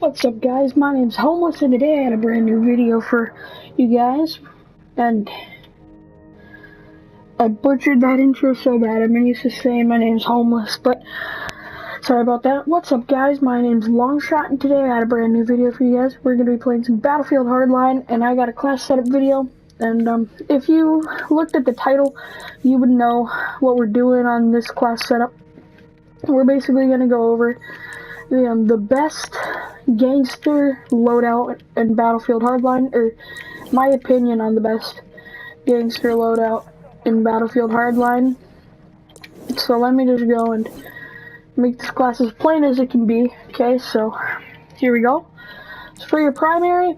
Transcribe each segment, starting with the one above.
What's up, guys? My name's Homeless, and today I had a brand new video for you guys. And I butchered that intro so bad. I'm used to saying my name's Homeless, but sorry about that. What's up, guys? My name's Longshot, and today I had a brand new video for you guys. We're going to be playing some Battlefield Hardline, and I got a class setup video. And if you looked at the title, you would know what we're doing on this class setup. We're basically going to go over the best gangster loadout in Battlefield Hardline, or my opinion on the best gangster loadout in Battlefield Hardline. So let me just go and make this class as plain as it can be. Okay, so here we go. So for your primary,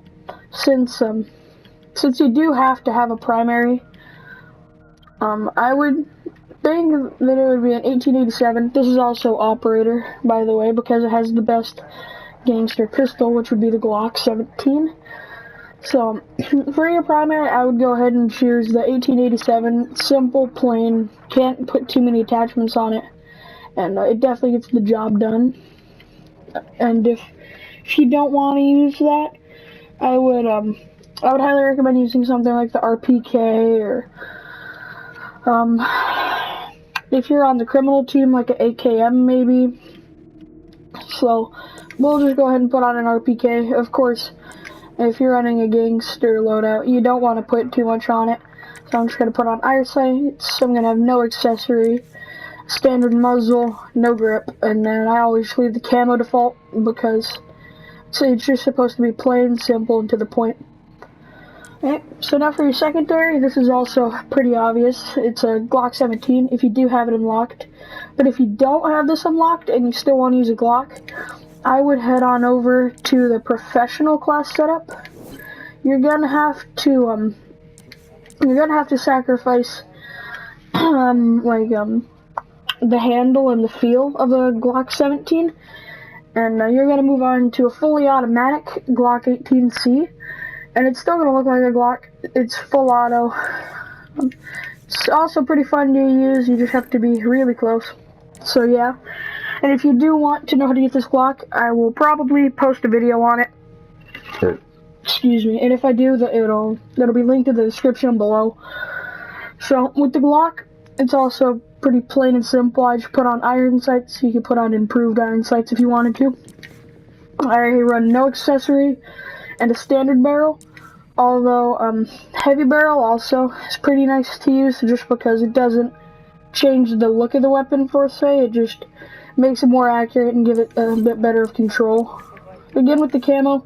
since you do have to have a primary, I would think that it would be an 1887. This is also operator, by the way, because it has the best gangster pistol, which would be the Glock 17. So for your primary, I would go ahead and choose the 1887. Simple, plain, can't put too many attachments on it, and it definitely gets the job done. And if you don't want to use that, I would highly recommend using something like the RPK, or if you're on the criminal team, like an AKM maybe. So we'll just go ahead and put on an RPK. Of course, if you're running a gangster loadout, you don't want to put too much on it. So I'm just going to put on iron sights. I'm going to have no accessory, standard muzzle, no grip, and then I always leave the camo default because it's just supposed to be plain, simple, and to the point. Okay, so now for your secondary, this is also pretty obvious. It's a Glock 17 if you do have it unlocked. But if you don't have this unlocked and you still want to use a Glock, I would head on over to the professional class setup. You're gonna have to sacrifice the handle and the feel of a Glock 17, and you're gonna move on to a fully automatic Glock 18C. And it's still going to look like a Glock. It's full auto. It's also pretty fun to use. You just have to be really close. So yeah. And if you do want to know how to get this Glock, I will probably post a video on it. Sure. Excuse me. And if I do, it'll be linked in the description below. So with the Glock, it's also pretty plain and simple. I just put on iron sights. You can put on improved iron sights if you wanted to. I run no accessory and a standard barrel, although heavy barrel also is pretty nice to use just because it doesn't change the look of the weapon per se. It just makes it more accurate and give it a bit better of control. Again, with the camo,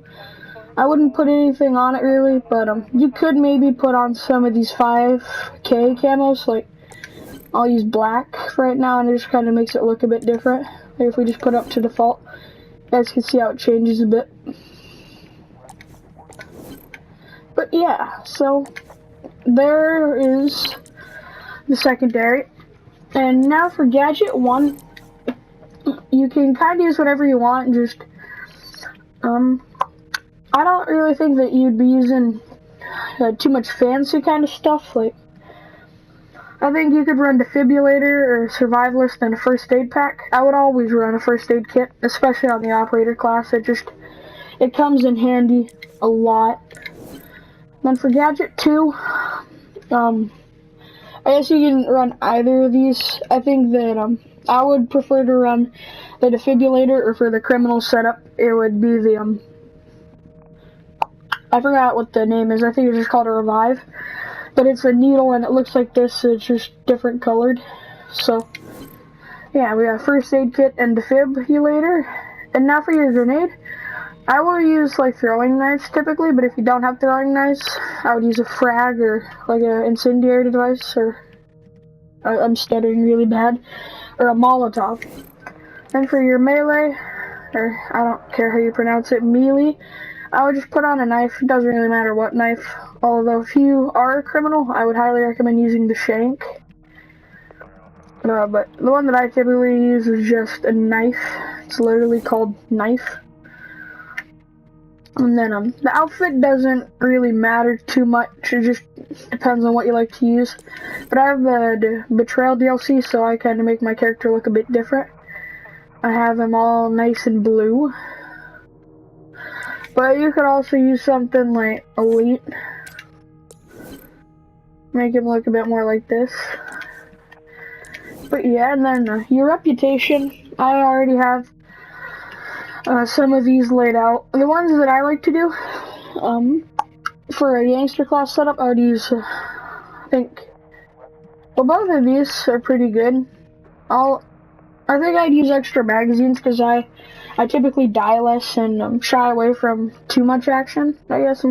I wouldn't put anything on it really, but you could maybe put on some of these 5K camos. Like, I'll use black for right now, and it just kind of makes it look a bit different. Like if we just put it up to default, you guys can see how it changes a bit. But yeah, so there is the secondary. And now for gadget 1, you can kind of use whatever you want. Just, I don't really think that you'd be using too much fancy kind of stuff. Like, I think you could run defibrillator or survivalist and a first aid pack. I would always run a first aid kit, especially on the operator class. It comes in handy a lot. Then for gadget 2, I guess you can run either of these. I think that I would prefer to run the defibrillator, or for the criminal setup, it would be the I forgot what the name is. I think it's just called a revive, but it's a needle and it looks like this. It's just different colored. So yeah, we have first aid kit and defibrillator. And now for your grenade, I will use like throwing knives typically, but if you don't have throwing knives, I would use a frag or like an incendiary device, or I'm stuttering really bad, or a Molotov. And for your melee, or I don't care how you pronounce it, melee, I would just put on a knife. It doesn't really matter what knife. Although if you are a criminal, I would highly recommend using the shank. But the one that I typically use is just a knife. It's literally called knife. And then the outfit doesn't really matter too much. It just depends on what you like to use. But I have the Betrayal DLC, so I kind of make my character look a bit different. I have them all nice and blue. But you could also use something like Elite. Make him look a bit more like this. But yeah, and then your reputation. I already have some of these laid out. The ones that I like to do for a gangster class setup, I would use, I think, well, both of these are pretty good. I think I'd use extra magazines because I typically die less and shy away from too much action. I guess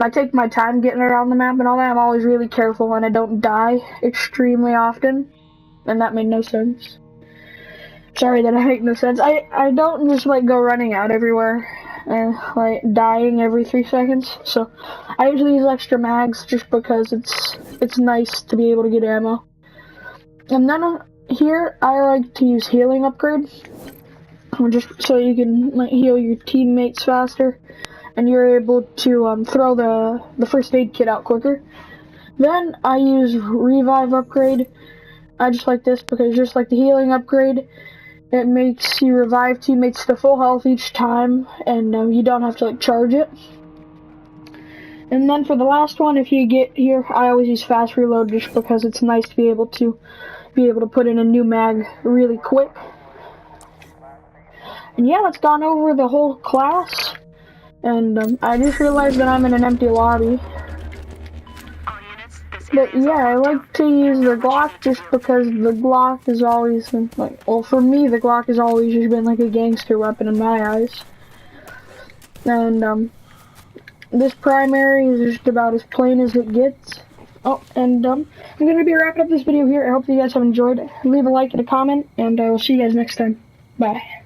I take my time getting around the map and all that. I'm always really careful and I don't die extremely often. And that made no sense. Sorry that I make no sense. I don't just like go running out everywhere and like dying every 3 seconds. So I usually use extra mags just because it's nice to be able to get ammo. And then here I like to use healing upgrade, just so you can like heal your teammates faster, and you're able to throw the first aid kit out quicker. Then I use revive upgrade. I just like this because just like the healing upgrade, it makes you revive teammates to full health each time, and you don't have to like charge it. And then for the last one, if you get here, I always use fast reload just because it's nice to be able to put in a new mag really quick. And yeah, that's gone over the whole class. And I just realized that I'm in an empty lobby. But yeah, I like to use the Glock just because the Glock has always been like, well, for me, the Glock has always just been like a gangster weapon in my eyes. And this primary is just about as plain as it gets. Oh, and I'm gonna be wrapping up this video here. I hope that you guys have enjoyed it. Leave a like and a comment, and I will see you guys next time. Bye.